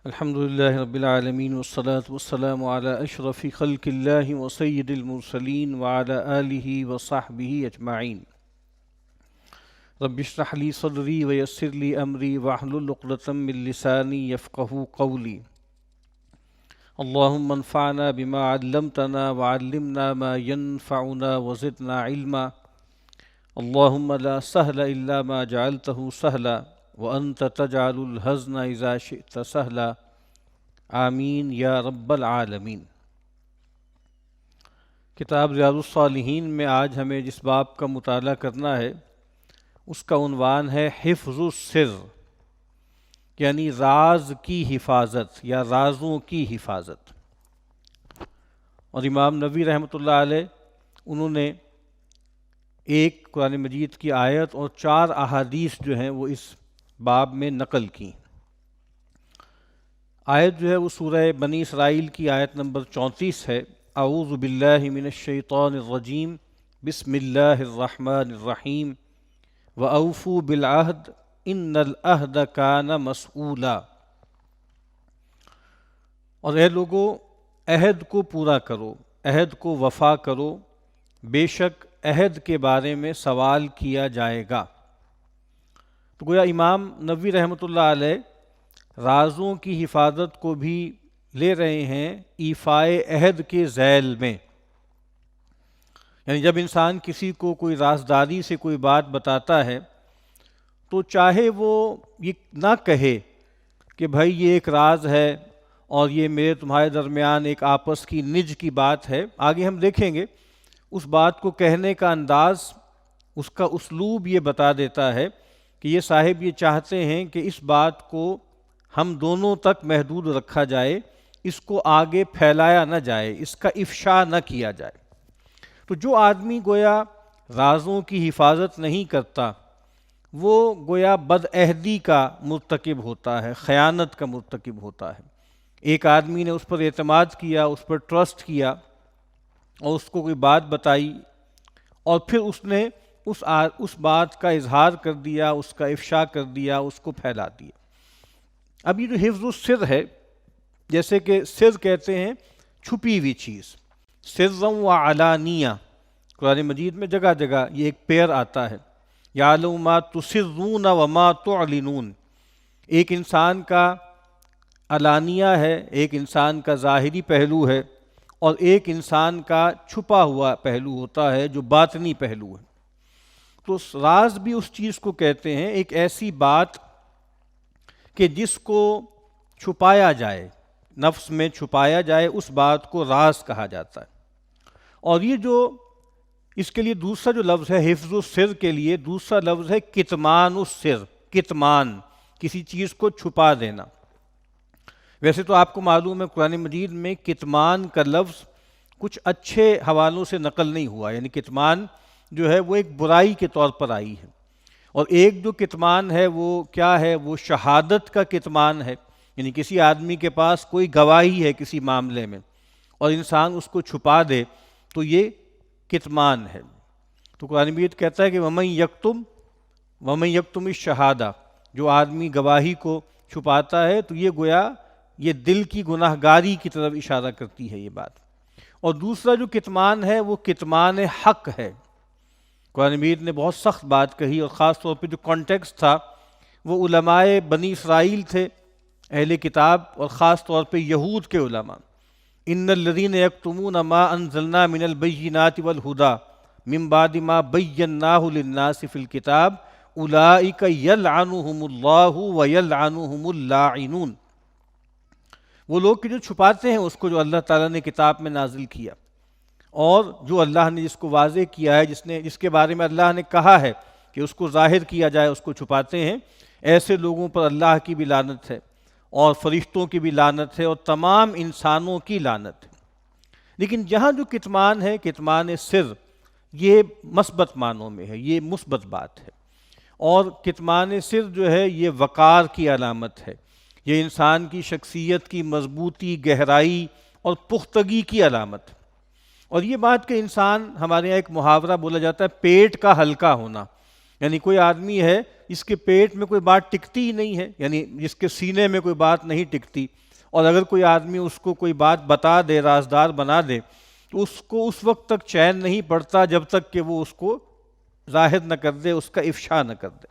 الحمد لله رب العالمين والصلاة والسلام على أشرف خلق الله وسيد المرسلين وعلى آله وصحبه أجمعين. رب اشرح لي صدري ويسر لي أمري واحلل عقدة من لساني يفقهوا قولي. اللهم انفعنا بما علمتنا وعلمنا ما ينفعنا وزدنا علما. اللهم لا سهل إلا ما جعلته سهلا وأنت تجعل الحزن إذا شئت سهلا. آمین یا رب العالمین. کتاب ریاض الصالحین میں آج ہمیں جس باب کا مطالعہ کرنا ہے اس کا عنوان ہے حفظ السر، یعنی راز کی حفاظت یا رازوں کی حفاظت. اور امام نووی رحمۃ اللہ علیہ انہوں نے ایک قرآن مجید کی آیت اور 4 احادیث جو ہیں وہ اس باب میں نقل کی. آیت جو ہے وہ سورہ بنی اسرائیل کی آیت نمبر 34 ہے. اعوذ باللہ من الشیطان الرجیم بسم اللہ الرحمن الرحیم وَأَوْفُوا بِالْعَهْدِ إِنَّ الْعَهْدَ كَانَ مَسْئُولًا. اور اے لوگو عہد کو پورا کرو، عہد کو وفا کرو، بے شک عہد کے بارے میں سوال کیا جائے گا. تو گویا امام نووی رحمۃ اللہ علیہ رازوں کی حفاظت کو بھی لے رہے ہیں ایفائے عہد کے ذیل میں. یعنی جب انسان کسی کو کوئی رازداری سے کوئی بات بتاتا ہے تو چاہے وہ یہ نہ کہے کہ بھائی یہ ایک راز ہے اور یہ میرے تمہارے درمیان ایک آپس کی نج کی بات ہے، آگے ہم دیکھیں گے اس بات کو کہنے کا انداز، اس کا اسلوب یہ بتا دیتا ہے کہ یہ صاحب یہ چاہتے ہیں کہ اس بات کو ہم دونوں تک محدود رکھا جائے، اس کو آگے پھیلایا نہ جائے، اس کا افشا نہ کیا جائے. تو جو آدمی گویا رازوں کی حفاظت نہیں کرتا وہ گویا بدعہدی کا مرتکب ہوتا ہے، خیانت کا مرتکب ہوتا ہے. ایک آدمی نے اس پر اعتماد کیا، اس پر ٹرسٹ کیا اور اس کو کوئی بات بتائی اور پھر اس نے اس بات کا اظہار کر دیا، اس کا افشا کر دیا، اس کو پھیلا دیا. اب یہ جو حفظ السر ہے، جیسے کہ سر کہتے ہیں چھپی ہوئی چیز، سرًا وعلانیہ. قرآن مجید میں جگہ جگہ یہ ایک پیر آتا ہے، یعلم ما تسرون وما تعلنون. ایک انسان کا علانیہ ہے، ایک انسان کا ظاہری پہلو ہے اور ایک انسان کا چھپا ہوا پہلو ہوتا ہے جو باطنی پہلو ہے. تو راز بھی اس چیز کو کہتے ہیں، ایک ایسی بات کہ جس کو چھپایا جائے، نفس میں چھپایا جائے، اس بات کو راز کہا جاتا ہے. اور یہ جو اس کے لیے دوسرا جو لفظ ہے حفظ السر کے لیے دوسرا لفظ ہے کتمان السر. کتمان، کسی چیز کو چھپا دینا. ویسے تو آپ کو معلوم ہے قرآن مجید میں کتمان کا لفظ کچھ اچھے حوالوں سے نقل نہیں ہوا، یعنی کتمان جو ہے وہ ایک برائی کے طور پر آئی ہے. اور ایک جو کتمان ہے وہ کیا ہے، وہ شہادت کا کتمان ہے، یعنی کسی آدمی کے پاس کوئی گواہی ہے کسی معاملے میں اور انسان اس کو چھپا دے تو یہ کتمان ہے. تو قرآن مجید کہتا ہے کہ وَمَن یکتم الشہادہ، جو آدمی گواہی کو چھپاتا ہے تو یہ گویا یہ دل کی گناہ گاری کی طرف اشارہ کرتی ہے یہ بات. اور دوسرا جو کتمان ہے وہ کتمان حق ہے. قرآن مجید نے بہت سخت بات کہی اور خاص طور پہ جو کانٹیکسٹ تھا وہ علماء بنی اسرائیل تھے، اہل کتاب، اور خاص طور پہ یہود کے علماء. ان الذین یکتمون ما انزلنا من البینات والہدی من بعد ما بیناہ للناس فی الکتاب اولئک یلعنہم اللہ ویلعنہم اللاعنون. وہ لوگ کہ جو چھپاتے ہیں اس کو جو اللہ تعالیٰ نے کتاب میں نازل کیا اور جو اللہ نے جس کو واضح کیا ہے، جس کے بارے میں اللہ نے کہا ہے کہ اس کو ظاہر کیا جائے، اس کو چھپاتے ہیں، ایسے لوگوں پر اللہ کی بھی لعنت ہے اور فرشتوں کی بھی لعنت ہے اور تمام انسانوں کی لعنت ہے. لیکن جہاں جو کتمان ہے، کتمان سر، یہ مثبت معنوں میں ہے، یہ مثبت بات ہے. اور کتمان سر جو ہے یہ وقار کی علامت ہے، یہ انسان کی شخصیت کی مضبوطی، گہرائی اور پختگی کی علامت ہے. اور یہ بات کہ انسان، ہمارے یہاں ایک محاورہ بولا جاتا ہے پیٹ کا ہلکا ہونا، یعنی کوئی آدمی ہے جس کے پیٹ میں کوئی بات ٹکتی ہی نہیں ہے، یعنی جس کے سینے میں کوئی بات نہیں ٹکتی، اور اگر کوئی آدمی اس کو کوئی بات بتا دے، رازدار بنا دے، تو اس کو اس وقت تک چین نہیں پڑتا جب تک کہ وہ اس کو ظاہر نہ کر دے، اس کا افشا نہ کر دے۔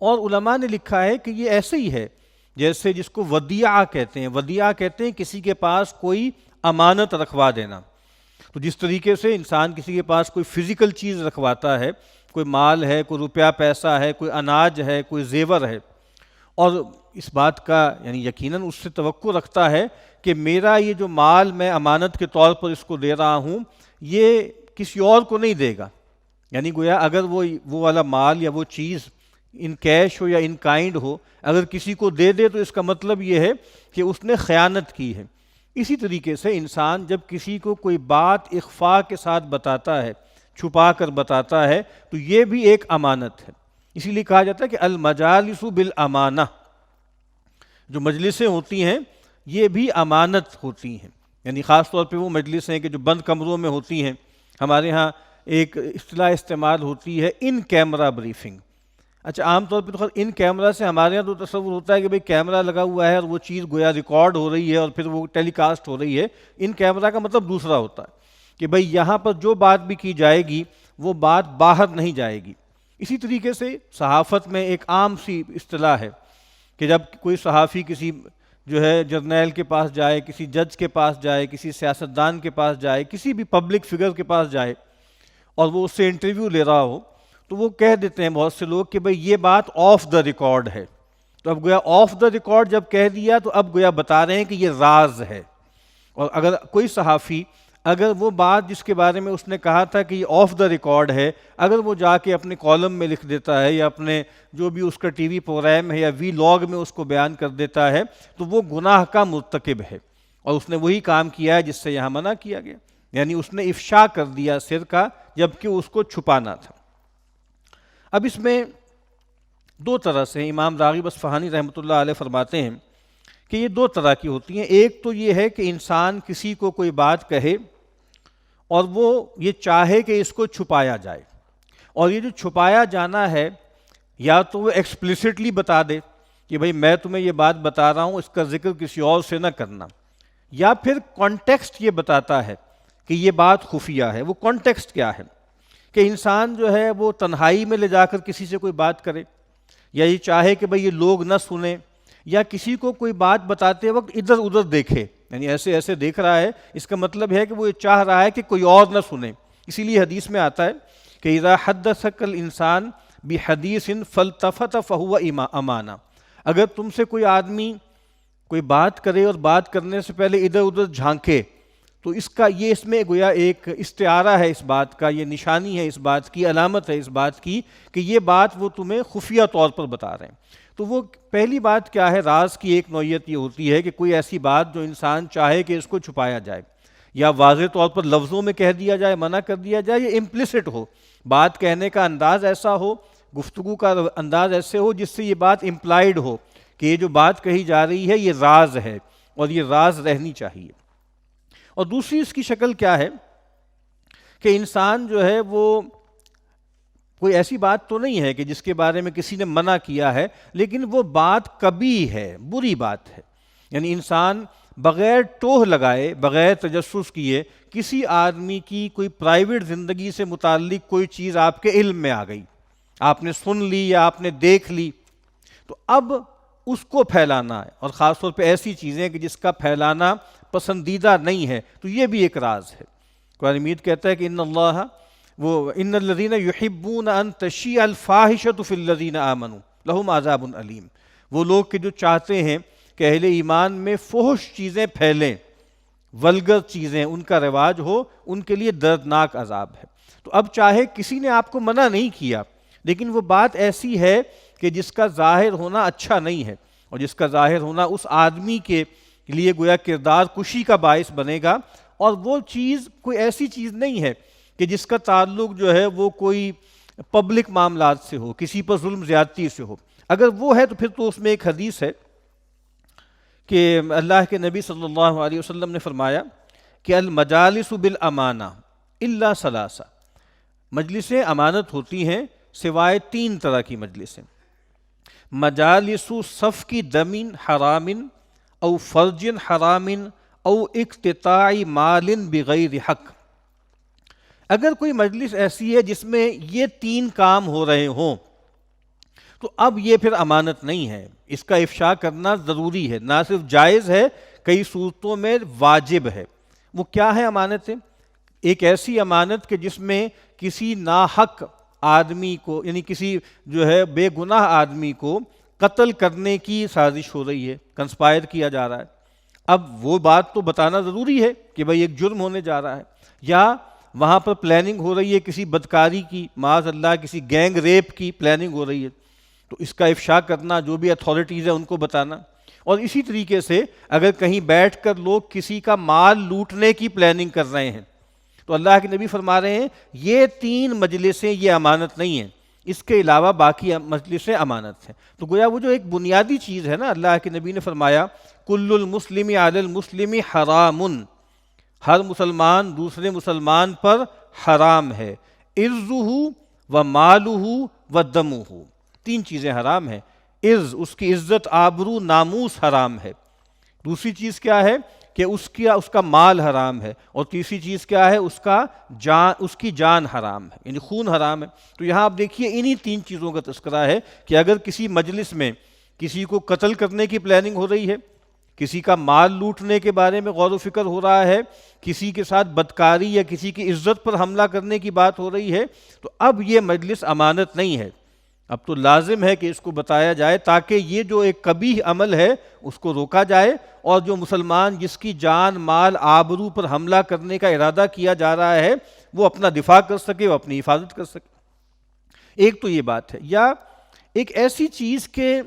اور علماء نے لکھا ہے کہ یہ ایسے ہی ہے جیسے جس کو ودیعہ کہتے ہیں، ودیعہ کہتے ہیں کسی کے پاس کوئی امانت رکھوا دینا۔ تو جس طریقے سے انسان کسی کے پاس کوئی فزیکل چیز رکھواتا ہے، کوئی مال ہے، کوئی روپیہ پیسہ ہے، کوئی اناج ہے، کوئی زیور ہے، اور اس بات کا یعنی یقیناً اس سے توقع رکھتا ہے کہ میرا یہ جو مال میں امانت کے طور پر اس کو دے رہا ہوں، یہ کسی اور کو نہیں دے گا، یعنی گویا اگر وہ والا مال یا وہ چیز ان کیش ہو یا ان کائنڈ ہو، اگر کسی کو دے دے تو اس کا مطلب یہ ہے کہ اس نے خیانت کی ہے۔ اسی طریقے سے انسان جب کسی کو کوئی بات اخفاء کے ساتھ بتاتا ہے، چھپا کر بتاتا ہے، تو یہ بھی ایک امانت ہے۔ اسی لیے کہا جاتا ہے کہ المجالس بالامانہ، جو مجلسیں ہوتی ہیں یہ بھی امانت ہوتی ہیں، یعنی خاص طور پہ وہ مجلسیں کہ جو بند کمروں میں ہوتی ہیں۔ ہمارے ہاں ایک اصطلاح استعمال ہوتی ہے ان کیمرہ بریفنگ۔ اچھا، عام طور پہ تو خیر ان کیمرہ سے ہمارے یہاں تو تصور ہوتا ہے کہ بھئی کیمرہ لگا ہوا ہے اور وہ چیز گویا ریکارڈ ہو رہی ہے اور پھر وہ ٹیلی کاسٹ ہو رہی ہے۔ ان کیمرہ کا مطلب دوسرا ہوتا ہے کہ بھئی یہاں پر جو بات بھی کی جائے گی وہ بات باہر نہیں جائے گی۔ اسی طریقے سے صحافت میں ایک عام سی اصطلاح ہے کہ جب کوئی صحافی کسی جو ہے جرنیل کے پاس جائے، کسی جج کے پاس جائے، کسی سیاستدان کے پاس جائے، کسی بھی پبلک فگر کے پاس جائے اور وہ اس سے انٹرویو لے رہا ہو، تو وہ کہہ دیتے ہیں بہت سے لوگ کہ بھئی یہ بات آف دا ریکارڈ ہے۔ تو اب گویا آف دا ریکارڈ جب کہہ دیا تو اب گویا بتا رہے ہیں کہ یہ راز ہے۔ اور اگر کوئی صحافی اگر وہ بات جس کے بارے میں اس نے کہا تھا کہ یہ آف دا ریکارڈ ہے، اگر وہ جا کے اپنے کالم میں لکھ دیتا ہے یا اپنے جو بھی اس کا ٹی وی پروگرام ہے یا وی لاگ میں اس کو بیان کر دیتا ہے، تو وہ گناہ کا مرتکب ہے، اور اس نے وہی کام کیا ہے جس سے یہاں منع کیا گیا، یعنی اس نے افشا کر دیا سر کا جبکہ اس کو چھپانا تھا۔ اب اس میں دو طرح سے امام راغب اصفہانی رحمۃ اللہ علیہ فرماتے ہیں کہ یہ دو طرح کی ہوتی ہیں۔ ایک تو یہ ہے کہ انسان کسی کو کوئی بات کہے اور وہ یہ چاہے کہ اس کو چھپایا جائے، اور یہ جو چھپایا جانا ہے یا تو وہ ایکسپلیسٹلی بتا دے کہ بھئی میں تمہیں یہ بات بتا رہا ہوں، اس کا ذکر کسی اور سے نہ کرنا، یا پھر کانٹیکسٹ یہ بتاتا ہے کہ یہ بات خفیہ ہے۔ وہ کانٹیکسٹ کیا ہے کہ انسان جو ہے وہ تنہائی میں لے جا کر کسی سے کوئی بات کرے، یا یہ چاہے کہ بھئی یہ لوگ نہ سنیں، یا کسی کو کوئی بات بتاتے وقت ادھر ادھر دیکھے، یعنی ایسے ایسے دیکھ رہا ہے، اس کا مطلب ہے کہ وہ یہ چاہ رہا ہے کہ کوئی اور نہ سنے۔ اسی لیے حدیث میں آتا ہے کہ اذا حدثک الانسان بحدیث فالتفت فہو امانہ، اگر تم سے کوئی آدمی کوئی بات کرے اور بات کرنے سے پہلے ادھر ادھر جھانکے، تو اس میں گویا ایک استعارہ ہے اس بات کا، یہ نشانی ہے اس بات کی، علامت ہے اس بات کی کہ یہ بات وہ تمہیں خفیہ طور پر بتا رہے ہیں۔ تو وہ پہلی بات کیا ہے، راز کی ایک نوعیت یہ ہوتی ہے کہ کوئی ایسی بات جو انسان چاہے کہ اس کو چھپایا جائے، یا واضح طور پر لفظوں میں کہہ دیا جائے، منع کر دیا جائے، یا امپلیسٹ ہو، بات کہنے کا انداز ایسا ہو، گفتگو کا انداز ایسے ہو جس سے یہ بات امپلائیڈ ہو کہ یہ جو بات کہی جا رہی ہے یہ راز ہے اور یہ راز رہنی چاہیے۔ اور دوسری اس کی شکل کیا ہے کہ انسان جو ہے وہ کوئی ایسی بات تو نہیں ہے کہ جس کے بارے میں کسی نے منع کیا ہے، لیکن وہ بات کبھی ہے، بری بات ہے، یعنی انسان بغیر ٹوہ لگائے، بغیر تجسس کیے کسی آدمی کی کوئی پرائیویٹ زندگی سے متعلق کوئی چیز آپ کے علم میں آ گئی، آپ نے سن لی یا آپ نے دیکھ لی، تو اب اس کو پھیلانا ہے، اور خاص طور پہ ایسی چیزیں کہ جس کا پھیلانا پسندیدہ نہیں ہے، تو یہ بھی ایک راز ہے۔ قرآن مجید کہتا ہے کہ ان الذین یحبون ان تشیع الفاحشۃ فی الذین آمنوا لہم عذاب علیم، وہ لوگ کہ جو چاہتے ہیں کہ اہل ایمان میں فحش چیزیں پھیلیں، ولگر چیزیں ان کا رواج ہو، ان کے لیے دردناک عذاب ہے۔ تو اب چاہے کسی نے آپ کو منع نہیں کیا، لیکن وہ بات ایسی ہے کہ جس کا ظاہر ہونا اچھا نہیں ہے، اور جس کا ظاہر ہونا اس آدمی کے لیے گویا کردار کشی کا باعث بنے گا، اور وہ چیز کوئی ایسی چیز نہیں ہے کہ جس کا تعلق جو ہے وہ کوئی پبلک معاملات سے ہو، کسی پر ظلم زیادتی سے ہو۔ اگر وہ ہے تو پھر تو اس میں ایک حدیث ہے کہ اللہ کے نبی صلی اللہ علیہ وسلم نے فرمایا کہ المجالس بالامانہ الا ثلاثہ، مجلسیں امانت ہوتی ہیں سوائے 3 طرح کی مجلسیں، مجالس صفق دم حرام او فرج حرام او اقتطاع مال بغیر حق۔ اگر کوئی مجلس ایسی ہے جس میں یہ 3 کام ہو رہے ہوں تو اب یہ پھر امانت نہیں ہے، اس کا افشا کرنا ضروری ہے، نہ صرف جائز ہے، کئی صورتوں میں واجب ہے۔ وہ کیا ہے امانتیں؟ ایک ایسی امانت کہ جس میں کسی ناحق آدمی کو، یعنی کسی جو ہے بے گناہ آدمی کو قتل کرنے کی سازش ہو رہی ہے، کنسپائر کیا جا رہا ہے۔ اب وہ بات تو بتانا ضروری ہے کہ بھئی ایک جرم ہونے جا رہا ہے، یا وہاں پر پلاننگ ہو رہی ہے کسی بدکاری کی، معاذ اللہ کسی گینگ ریپ کی پلاننگ ہو رہی ہے، تو اس کا افشا کرنا، جو بھی اتھارٹیز ہیں ان کو بتانا۔ اور اسی طریقے سے اگر کہیں بیٹھ کر لوگ کسی کا مال لوٹنے کی پلاننگ کر رہے ہیں تو اللہ کے نبی فرما رہے ہیں یہ 3 مجلسیں یہ امانت نہیں ہیں، اس کے علاوہ باقی مجلسیں امانت ہیں۔ تو گویا وہ جو ایک بنیادی چیز ہے نا، اللہ کے نبی نے فرمایا کل المسلم علی المسلم حرام، ہر مسلمان دوسرے مسلمان پر حرام ہے، عرضہ و مالہ و دمہ، 3 چیزیں حرام ہیں۔ عرض، اس کی عزت، آبرو، ناموس حرام ہے۔ دوسری چیز کیا ہے کہ اس کا مال حرام ہے، اور تیسری چیز کیا ہے، اس کی جان حرام ہے، یعنی خون حرام ہے۔ تو یہاں آپ دیکھیے انہی 3 چیزوں کا تذکرہ ہے کہ اگر کسی مجلس میں کسی کو قتل کرنے کی پلاننگ ہو رہی ہے، کسی کا مال لوٹنے کے بارے میں غور و فکر ہو رہا ہے، کسی کے ساتھ بدکاری یا کسی کی عزت پر حملہ کرنے کی بات ہو رہی ہے، تو اب یہ مجلس امانت نہیں ہے۔ اب تو لازم ہے کہ اس کو بتایا جائے تاکہ یہ جو ایک قبیح عمل ہے اس کو روکا جائے، اور جو مسلمان جس کی جان مال آبرو پر حملہ کرنے کا ارادہ کیا جا رہا ہے وہ اپنا دفاع کر سکے، وہ اپنی حفاظت کر سکے۔ ایک تو یہ بات ہے، یا ایک ایسی چیز کہ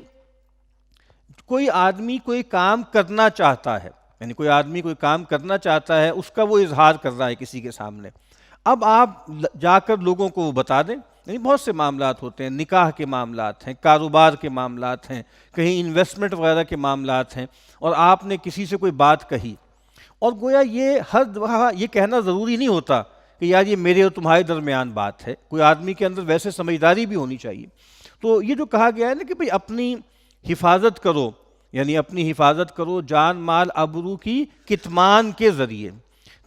کوئی آدمی کوئی کام کرنا چاہتا ہے، یعنی کوئی آدمی کوئی کام کرنا چاہتا ہے، اس کا وہ اظہار کر رہا ہے کسی کے سامنے، اب آپ جا کر لوگوں کو وہ بتا دیں۔ یعنی بہت سے معاملات ہوتے ہیں، نکاح کے معاملات ہیں، کاروبار کے معاملات ہیں، کہیں انویسٹمنٹ وغیرہ کے معاملات ہیں، اور آپ نے کسی سے کوئی بات کہی، اور گویا یہ ہر دفعہ یہ کہنا ضروری نہیں ہوتا کہ یار یہ میرے اور تمہارے درمیان بات ہے، کوئی آدمی کے اندر ویسے سمجھداری بھی ہونی چاہیے۔ تو یہ جو کہا گیا ہے نا کہ بھئی اپنی حفاظت کرو، یعنی اپنی حفاظت کرو جان مال آبرو کی کتمان کے ذریعے،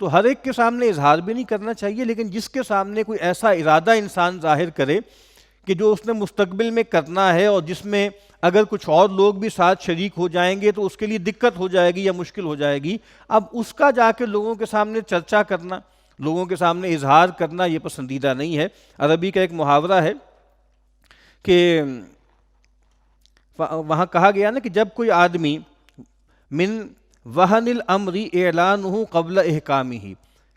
تو ہر ایک کے سامنے اظہار بھی نہیں کرنا چاہیے، لیکن جس کے سامنے کوئی ایسا ارادہ انسان ظاہر کرے کہ جو اس نے مستقبل میں کرنا ہے، اور جس میں اگر کچھ اور لوگ بھی ساتھ شریک ہو جائیں گے تو اس کے لیے دقت ہو جائے گی یا مشکل ہو جائے گی، اب اس کا جا کے لوگوں کے سامنے چرچا کرنا، لوگوں کے سامنے اظہار کرنا یہ پسندیدہ نہیں ہے۔ عربی کا ایک محاورہ ہے کہ وہاں کہا گیا نا کہ جب کوئی آدمی من وہن الامر اعلانہ قبل احکامہ،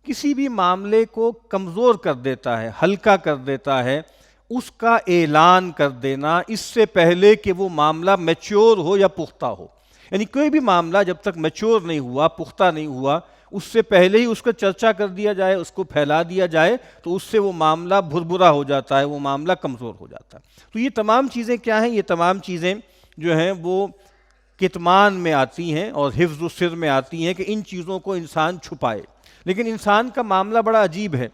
کسی بھی معاملے کو کمزور کر دیتا ہے، ہلکا کر دیتا ہے، اس کا اعلان کر دینا اس سے پہلے کہ وہ معاملہ میچور ہو یا پختہ ہو۔ یعنی کوئی بھی معاملہ جب تک میچور نہیں ہوا، پختہ نہیں ہوا، اس سے پہلے ہی اس کا چرچا کر دیا جائے، اس کو پھیلا دیا جائے، تو اس سے وہ معاملہ بھربھرا ہو جاتا ہے، وہ معاملہ کمزور ہو جاتا ہے۔ تو یہ تمام چیزیں کیا ہیں؟ یہ تمام چیزیں جو ہیں وہ کتمان میں آتی ہیں اور حفظ السر میں آتی ہیں کہ ان چیزوں کو انسان چھپائے۔ لیکن انسان کا معاملہ بڑا عجیب ہے،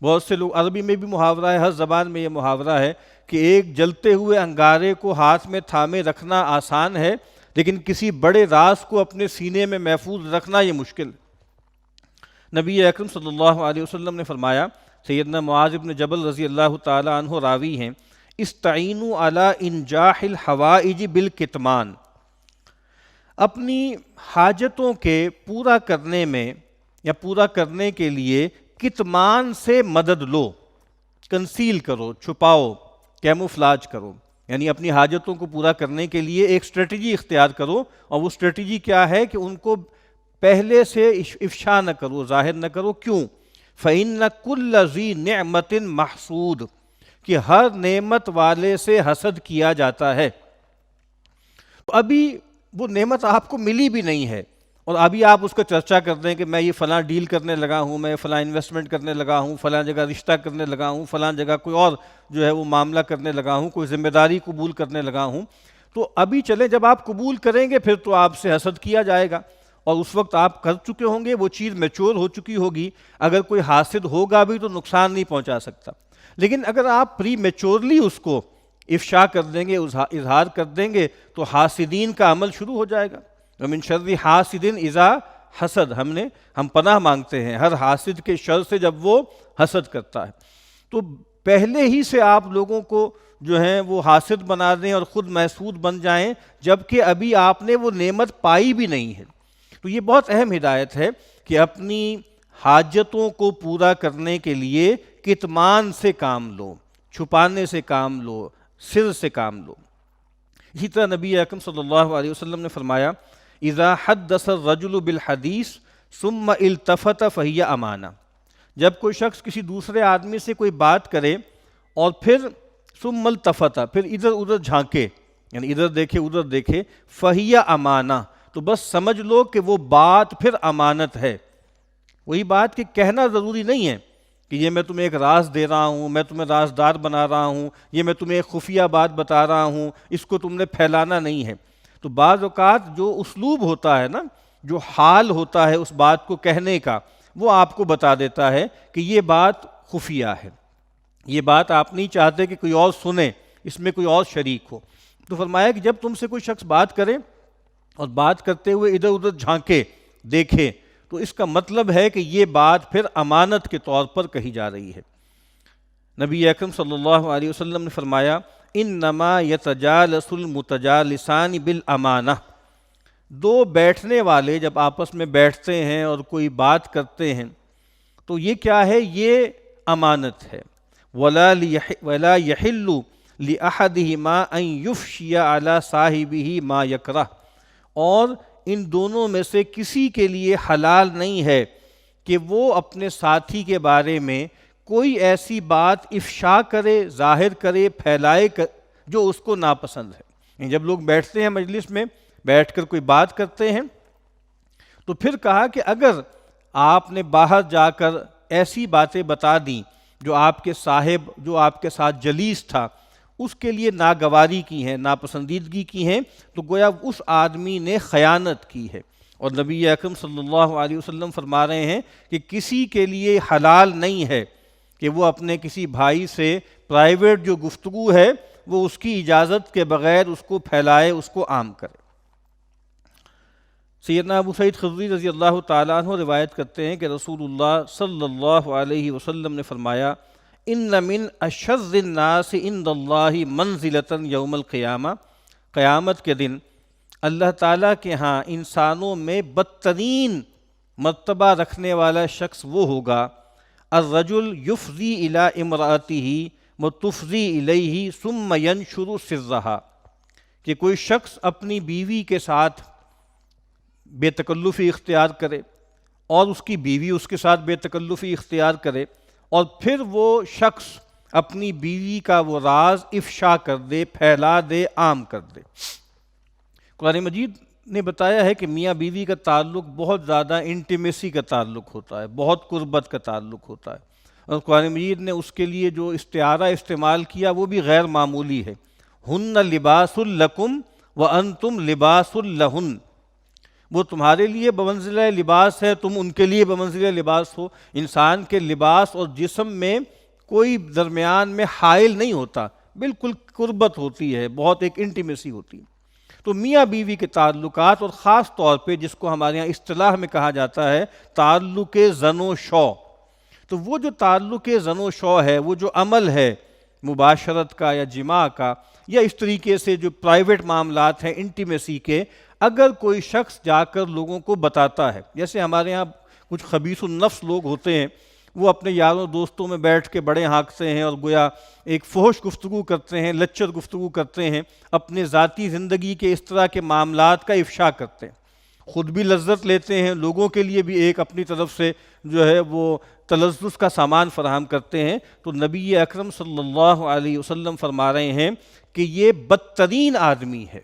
بہت سے لوگ، عربی میں بھی محاورہ ہے، ہر زبان میں یہ محاورہ ہے کہ ایک جلتے ہوئے انگارے کو ہاتھ میں تھامے رکھنا آسان ہے، لیکن کسی بڑے راز کو اپنے سینے میں محفوظ رکھنا یہ مشکل۔ نبی اکرم صلی اللہ علیہ وسلم نے فرمایا، سیدنا معاذ بن جبل رضی اللہ تعالی عنہ راوی ہیں، استعینوا علی انجاح الحوائج بالکتمان، اپنی حاجتوں کے پورا کرنے میں یا پورا کرنے کے لیے کتمان سے مدد لو، کنسیل کرو، چھپاؤ، کیموفلاج کرو، یعنی اپنی حاجتوں کو پورا کرنے کے لیے ایک اسٹریٹجی اختیار کرو، اور وہ اسٹریٹجی کیا ہے کہ ان کو پہلے سے افشا نہ کرو، ظاہر نہ کرو۔ کیوں؟ فَإِنَّ كُلَّ ذِي نِعْمَةٍ مَحْسُودٌ، کہ ہر نعمت والے سے حسد کیا جاتا ہے۔ تو ابھی وہ نعمت آپ کو ملی بھی نہیں ہے، اور ابھی آپ اس کا چرچا کر دیں کہ میں یہ فلاں ڈیل کرنے لگا ہوں، میں فلاں انویسٹمنٹ کرنے لگا ہوں، فلاں جگہ رشتہ کرنے لگا ہوں، فلاں جگہ کوئی اور جو ہے وہ معاملہ کرنے لگا ہوں، کوئی ذمہ داری قبول کرنے لگا ہوں، تو ابھی چلیں جب آپ قبول کریں گے پھر تو آپ سے حسد کیا جائے گا، اور اس وقت آپ کر چکے ہوں گے، وہ چیز میچور ہو چکی ہوگی، اگر کوئی حاسد ہوگا بھی تو نقصان نہیں پہنچا سکتا۔ لیکن اگر آپ پری میچورلی اس کو افشا کر دیں گے، اظہار کر دیں گے، تو حاسدین کا عمل شروع ہو جائے گا۔ وَمِن شَرِّ حَاسِدٍ اِذَا حسد، ہم پناہ مانگتے ہیں ہر حاسد کے شر سے جب وہ حسد کرتا ہے۔ تو پہلے ہی سے آپ لوگوں کو جو ہیں وہ حاسد بنا دیں اور خود محسود بن جائیں، جبکہ ابھی آپ نے وہ نعمت پائی بھی نہیں ہے۔ تو یہ بہت اہم ہدایت ہے کہ اپنی حاجتوں کو پورا کرنے کے لیے کتمان سے کام لو، چھپانے سے کام لو، سر سے کام لو۔ اسی طرح نبی اکرم صلی اللہ علیہ وسلم نے فرمایا اذا حدث الرجل بالحدیث ثم التفت فہی امانہ، جب کوئی شخص کسی دوسرے آدمی سے کوئی بات کرے اور پھر ثم التفت، پھر ادھر ادھر جھانکے، یعنی ادھر دیکھے ادھر دیکھے، فہی امانہ، تو بس سمجھ لو کہ وہ بات پھر امانت ہے۔ وہی بات کہ کہنا ضروری نہیں ہے کہ یہ میں تمہیں ایک راز دے رہا ہوں، میں تمہیں رازدار بنا رہا ہوں، یہ میں تمہیں ایک خفیہ بات بتا رہا ہوں، اس کو تم نے پھیلانا نہیں ہے۔ تو بعض اوقات جو اسلوب ہوتا ہے نا، جو حال ہوتا ہے اس بات کو کہنے کا، وہ آپ کو بتا دیتا ہے کہ یہ بات خفیہ ہے، یہ بات آپ نہیں چاہتے کہ کوئی اور سنے، اس میں کوئی اور شریک ہو۔ تو فرمایا کہ جب تم سے کوئی شخص بات کرے اور بات کرتے ہوئے ادھر ادھر جھانکے دیکھے، تو اس کا مطلب ہے کہ یہ بات پھر امانت کے طور پر کہی جا رہی ہے۔ نبی اکرم صلی اللہ علیہ وسلم نے فرمایا انما یتجالس المتجالسان بالامانہ، دو بیٹھنے والے جب آپس میں بیٹھتے ہیں اور کوئی بات کرتے ہیں تو یہ کیا ہے؟ یہ امانت ہے۔ ولا یحل لأحدہما ان یفشی علی صاحبہ ما یکرہ، اور ان دونوں میں سے کسی کے لیے حلال نہیں ہے کہ وہ اپنے ساتھی کے بارے میں کوئی ایسی بات افشا کرے، ظاہر کرے، پھیلائے جو اس کو ناپسند ہے۔ یعنی جب لوگ بیٹھتے ہیں مجلس میں، بیٹھ کر کوئی بات کرتے ہیں، تو پھر کہا کہ اگر آپ نے باہر جا کر ایسی باتیں بتا دیں جو آپ کے صاحب، جو آپ کے ساتھ جلیس تھا، اس کے لیے ناگواری کی ہیں، ناپسندیدگی کی ہیں، تو گویا اس آدمی نے خیانت کی ہے۔ اور نبی اکرم صلی اللہ علیہ وسلم فرما رہے ہیں کہ کسی کے لیے حلال نہیں ہے کہ وہ اپنے کسی بھائی سے پرائیویٹ جو گفتگو ہے وہ اس کی اجازت کے بغیر اس کو پھیلائے، اس کو عام کرے۔ سیدنا ابو سعید خدری رضی اللہ تعالیٰ عنہ روایت کرتے ہیں کہ رسول اللہ صلی اللہ علیہ وسلم نے فرمایا ان من اشر الناس عند اللہ منزلۃ یوم القیامہ، قیامت کے دن اللہ تعالیٰ کے ہاں انسانوں میں بدترین مرتبہ رکھنے والا شخص وہ ہوگا الرجل یفضی الی امرأتہ وتفضی الیہ ثم ینشر سرہا، کہ کوئی شخص اپنی بیوی کے ساتھ بے تکلفی اختیار کرے اور اس کی بیوی اس کے ساتھ بے تکلفی اختیار کرے، اور پھر وہ شخص اپنی بیوی کا وہ راز افشا کر دے، پھیلا دے، عام کر دے۔ قرآن مجید نے بتایا ہے کہ میاں بیوی کا تعلق بہت زیادہ انٹیمیسی کا تعلق ہوتا ہے، بہت قربت کا تعلق ہوتا ہے، اور قرآن مجید نے اس کے لیے جو استعارہ استعمال کیا وہ بھی غیر معمولی ہے۔ ہن لباس لکم وانتم لباس لہن، وہ تمہارے لیے بمنزلہ لباس ہے، تم ان کے لیے بمنزلہ لباس ہو۔ انسان کے لباس اور جسم میں کوئی درمیان میں حائل نہیں ہوتا، بالکل قربت ہوتی ہے، بہت ایک انٹیمیسی ہوتی ہے۔ تو میاں بیوی کے تعلقات، اور خاص طور پہ جس کو ہمارے ہاں اصطلاح میں کہا جاتا ہے تعلق زن و شو، تو وہ جو تعلق زن و شو ہے، وہ جو عمل ہے مباشرت کا یا جماع کا، یا اس طریقے سے جو پرائیویٹ معاملات ہیں انٹیمیسی کے، اگر کوئی شخص جا کر لوگوں کو بتاتا ہے، جیسے ہمارے ہاں کچھ خبیث النفس لوگ ہوتے ہیں، وہ اپنے یاروں دوستوں میں بیٹھ کے بڑے ہانکتے ہیں اور گویا ایک فحش گفتگو کرتے ہیں، لچر گفتگو کرتے ہیں، اپنے ذاتی زندگی کے اس طرح کے معاملات کا افشا کرتے ہیں، خود بھی لذت لیتے ہیں، لوگوں کے لیے بھی ایک اپنی طرف سے جو ہے وہ تلذذ کا سامان فراہم کرتے ہیں۔ تو نبی اکرم صلی اللہ علیہ وسلم فرما رہے ہیں کہ یہ بدترین آدمی ہے،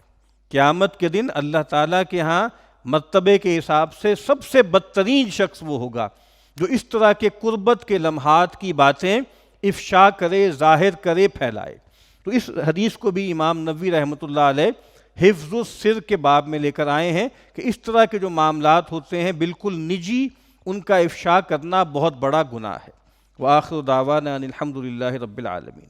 قیامت کے دن اللہ تعالیٰ کے ہاں مرتبے کے حساب سے سب سے بدترین شخص وہ ہوگا جو اس طرح کے قربت کے لمحات کی باتیں افشا کرے، ظاہر کرے، پھیلائے۔ تو اس حدیث کو بھی امام نووی رحمۃ اللہ علیہ حفظ السر کے باب میں لے کر آئے ہیں کہ اس طرح کے جو معاملات ہوتے ہیں بالکل نجی، ان کا افشا کرنا بہت بڑا گناہ ہے۔ وآخر دعوانا ان الحمد للہ رب العالمین۔